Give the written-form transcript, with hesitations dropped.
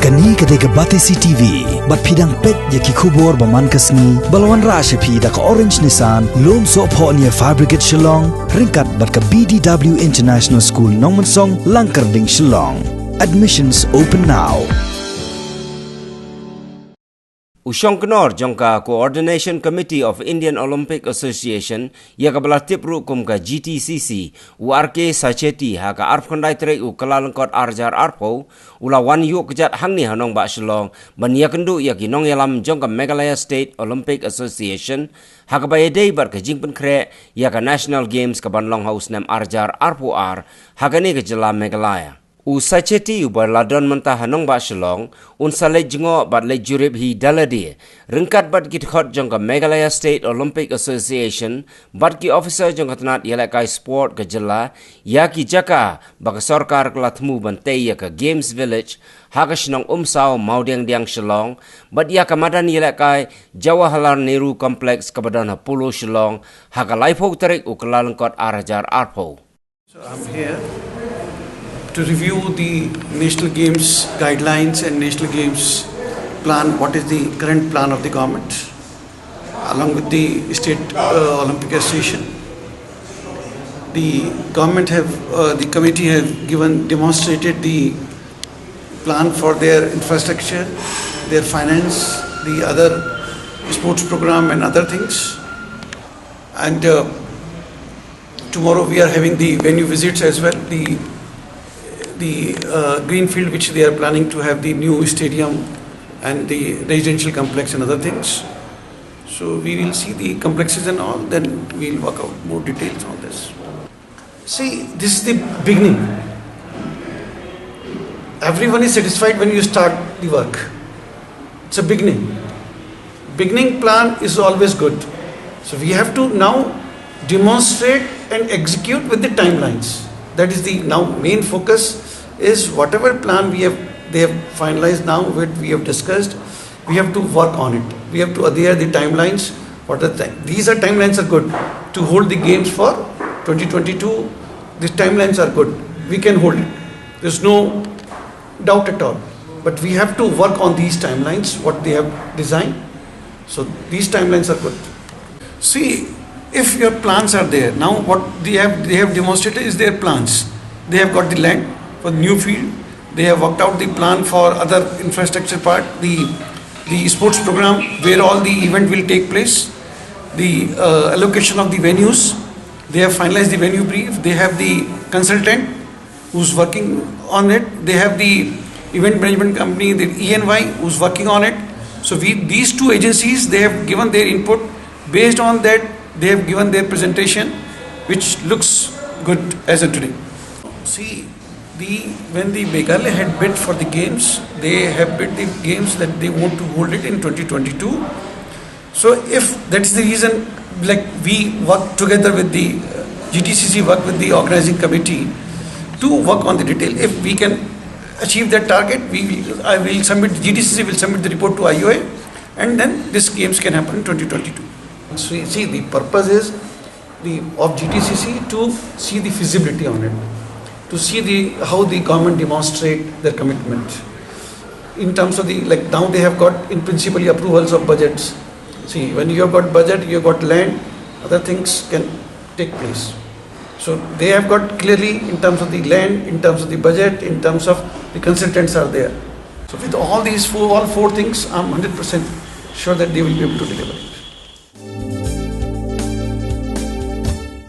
Kani kadega Batesi TV, bat pidang pet yaki kubor baman kasni, balwan rasha pi da ka Orange Nissan, lom so po niya Fabricate Shillong, ringkat bat ka BDW International School Nongmansong, Langkarding Shillong. Admissions open now. Usyong Knor jongka Coordination Committee of Indian Olympic Association ya kabala tipru kum ka GTCC URK Sacheti ha ka arfkandai trek u kalalengkot arjar arpo ula wan yu kejat hangni hanong ba Shillong ban ya kendu ya kinong yalam jongka Meghalaya State Olympic Association ha ka bayedei bar ka jingpen kre ya ka National Games ka ban Longhouse nam arjar arpo ar ha ka ni ka jela Meghalaya. Usacheti ubar ladon mentah hanong ba Shillong unsale jengo bat le jurib hi daladi ringkat bat kit khot jong ka Meghalaya State Olympic Association bat ki officer jong katnat yalakai sport ka jela ya ki jaka bak sarkar klatmu bantei ya ka Games Village ha ka shnong umsao maudiang diang Shillong bat ya ka madan yalakai Jawaharlal Nehru Complex ka badan Apollo Shillong ha ka laifo tarik ukalalengkot arajar arpo. So I'm here to review the National Games guidelines and National Games plan, what is the current plan of the government, along with the State Olympic Association. The government the committee have demonstrated the plan for their infrastructure, their finance, the other sports program and other things. And tomorrow we are having the venue visits as well. The Greenfield, which they are planning to have the new stadium and the residential complex and other things. So we will see the complexes and all, then we will work out more details on this. See, this is the beginning. Everyone is satisfied when you start the work. It's a beginning. Beginning plan is always good. So we have to now demonstrate and execute with the timelines. That is the now main focus is whatever plan they have finalized now, what we have discussed, we have to work on it. We have to adhere the timelines. These timelines are good to hold the games for 2022. These timelines are good. We can hold it. There's no doubt at all. But we have to work on these timelines, what they have designed. So these timelines are good. See, if your plans are there, now what they have demonstrated is their plans. They have got the land for new field. They have worked out the plan for other infrastructure part, the sports program where all the event will take place, the allocation of the venues. They have finalized the venue brief. They have the consultant who's working on it. They have the event management company, the ENY, who's working on it. So these two agencies, they have given their input. Based on that, they have given their presentation, which looks good as of today. See, when the Meghalaya had bid for the games, they have bid the games that they want to hold it in 2022. So if that's the reason, like we work together with the GTCC, work with the organizing committee to work on the detail. If we can achieve that target, GTCC will submit the report to IOA, and then these games can happen in 2022. So see, the purpose is of GTCC to see the feasibility on it, to see how the government demonstrate their commitment. In terms of now they have got in principle approvals of budgets. See, when you have got budget, you have got land, other things can take place. So they have got clearly in terms of the land, in terms of the budget, in terms of the consultants are there. So with all these all four things, I'm 100% sure that they will be able to deliver.